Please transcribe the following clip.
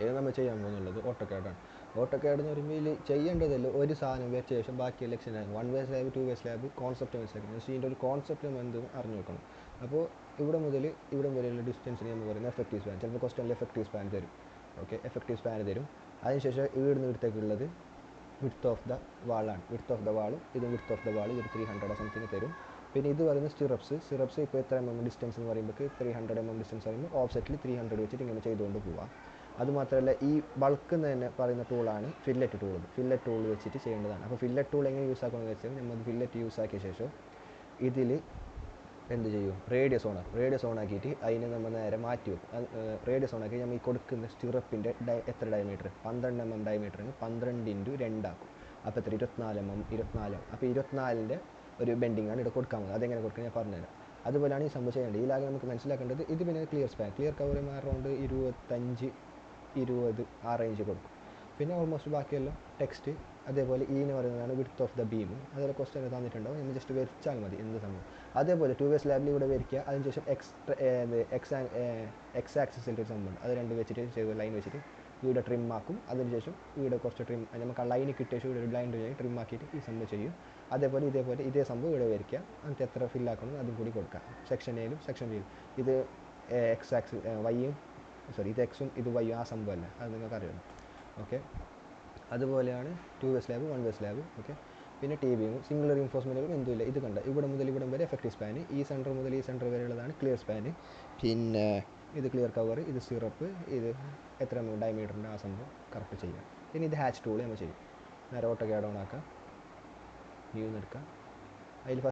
ഇത് നമ്മൾ ചെയ്യാൻ പോകുന്നുള്ളത് ഓട്ടോക്യാഡാണ്. ഓട്ടോക്യാഡ് എന്ന് പറയുമ്പോൾ ഇതിൽ ചെയ്യേണ്ടതല്ല ഒരു സാധനം വെച്ച ശേഷം ബാക്കി election one way slab, to way slab, concept മനസ്സിലാക്കണം. പക്ഷേ ഇതിൻ്റെ ഒരു കോൺസെപ്റ്റ് നമ്മൾ എന്തെന്ന് അറിഞ്ഞു വെക്കണം. അപ്പോൾ ഇവിടെ വരെയുള്ള ഡിസ്റ്റൻസിന് നമ്മൾ പറയുന്നത് എഫക്റ്റീവ് സ്പാൻ. ചിലപ്പോൾ ക്വസ്റ്റനിൽ എഫക്റ്റീവ് സ്പാൻ തരും. ഓക്കെ, എഫക്റ്റീവ് സ്പാൻ തരും. അതിനുശേഷം ഇവിടുന്ന് ഇവിടത്തേക്കുള്ളത് വിഡ്ത്ത് ഓഫ് ദ വാളാണ്. വിഡ്ത്ത് ഓഫ് ദ വാളും ഇതും വിഡ്ത്ത് ഓഫ് ദ വാൾ ഇതൊരു 300 സംതിങ് തരും. പിന്നെ ഇത് പറയുന്നത് സ്റ്റിറപ്സ് ഇപ്പോൾ എത്ര ഡിസ്റ്റൻസ് എന്ന് പറയുമ്പോൾ 300 ഡിസ്റ്റൻസ് പറയുമ്പോൾ ഓഫ്സെറ്റിൽ 300 വെച്ചിട്ട് ഇങ്ങനെ ചെയ്തുകൊണ്ട് പോവാം. അതുമാത്രമല്ല ഈ ബൾക്ക് എന്ന് തന്നെ പറയുന്ന ടൂളാണ് ഫില്ലറ്റ് ടൂൾ. ഫില്ലറ്റ് ടൂൾ വെച്ചിട്ട് ചെയ്യേണ്ടതാണ്. അപ്പോൾ ഫില്ലറ്റ് ടൂൾ എങ്ങനെ യൂസ് ആക്കണമെന്ന് വെച്ചാൽ നമ്മൾ ഫില്ലറ്റ് യൂസ് ആക്കിയ ശേഷം ഇതിൽ എന്ത് ചെയ്യും, റേഡിയസ് ഓൺ ആക്കിയിട്ട് അതിനെ നമ്മൾ നേരെ മാറ്റി വെക്കും. റേഡിയസ് ഓൺ ആക്കി നമ്മൾ ഈ കൊടുക്കുന്ന സ്റ്റിറപ്പിൻ്റെ എത്ര ഡയമീറ്റർ 12 mm ഡയമീറ്ററിന് 12 × 2 ആക്കും. അപ്പോൾ എത്ര 24 mm. അപ്പോൾ 24ൻ്റെ ഒരു ബെൻഡിങ് ആണ് ഇവിടെ കൊടുക്കാൻ പോകുന്നത്. അതെങ്ങനെ കൊടുക്കുന്നത് ഞാൻ പറഞ്ഞുതരാം. അതുപോലെയാണ് ഈ സംഭവം ചെയ്യേണ്ടത്. ഈ ലാഗ് നമുക്ക് മനസ്സിലാക്കേണ്ടത്. ഇത് പിന്നെ ക്ലിയർ കവർ അറൗണ്ട് 25-20 ആ റേഞ്ച് കൊടുക്കും. പിന്നെ ഓൾമോസ്റ്റ് ബാക്കിയെല്ലാം ടെക്സ്റ്റ്. അതേപോലെ ഈ എന്ന് പറയുന്നതാണ് വിഡ്ത്ത് ഓഫ് ദ ബീം. അതേപോലെ ക്വസ്റ്റൻ തന്നിട്ടുണ്ടാവും, നമ്മൾ ജസ്റ്റ് വരച്ചാൽ മതി എന്ത് സംഭവം. അതേപോലെ 2 വേ സ്ലാബിൽ ഇവിടെ വരയ്ക്കുക. അതിനുശേഷം എക്സ് ആക്സിസിൻ്റെ ഒരു സംഭവം, അത് രണ്ട് വെച്ചിട്ട് ലൈൻ വെച്ചിട്ട് ഇവിടെ ട്രിം ആക്കും. അതിനുശേഷം ഇവിടെ കുറച്ച് ട്രിം നമുക്ക് ആ ലൈന് കിട്ടിയ ശേഷം ഇവിടെ ഒരു ബ്ലൈൻഡ് ട്രിം ആക്കിയിട്ട് ഈ സംഭവം ചെയ്യും. അതേപോലെ ഇതേ സംഭവം ഇവിടെ വരയ്ക്കുക. എന്നിട്ട് എത്ര ഫില്ലാക്കണം അതും കൂടി കൊടുക്കുക. സെക്ഷൻ എയിലും സെക്ഷൻ ബിയിലും ഇത് എക്സ് ആക്സിസ് വൈയും ഇത് എക്സും ഇത് വൈയും ആ സംഭവമല്ല, അത് നിങ്ങൾക്ക് അറിയണം. ഓക്കെ, അതുപോലെയാണ് 2 വേ സ്ലാബ്, 1 വേ സ്ലാബ്. ഓക്കെ, പിന്നെ ടി ബിയും സിംഗിൾ റീൻഫോഴ്സ്മെൻറ്റുകളും എന്തുമില്ല. ഇത് കണ്ട ഇവിടെ മുതൽ ഇവിടം വരെ എഫക്റ്റീവ് സ്പാൻ, ഈ സെൻറ്റർ മുതൽ ഈ സെൻറ്റർ വരെയുള്ളതാണ് ക്ലിയർ സ്പാൻ. പിന്നെ ഇത് ക്ലിയർ കവർ, ഇത് സിറപ്പ്, ഇത് എത്ര ഡയമീറ്ററിൻ്റെ ആ സംഭവം കറക്റ്റ് ചെയ്യുക. പിന്നെ ഇത് ഹാച്ച് ടൂൾ നമ്മൾ ചെയ്യും. നേരെ ഓട്ടോക്യാഡ് ഓൺ ആക്കുക, ന്യൂ എടുക്കുക. അതിൽ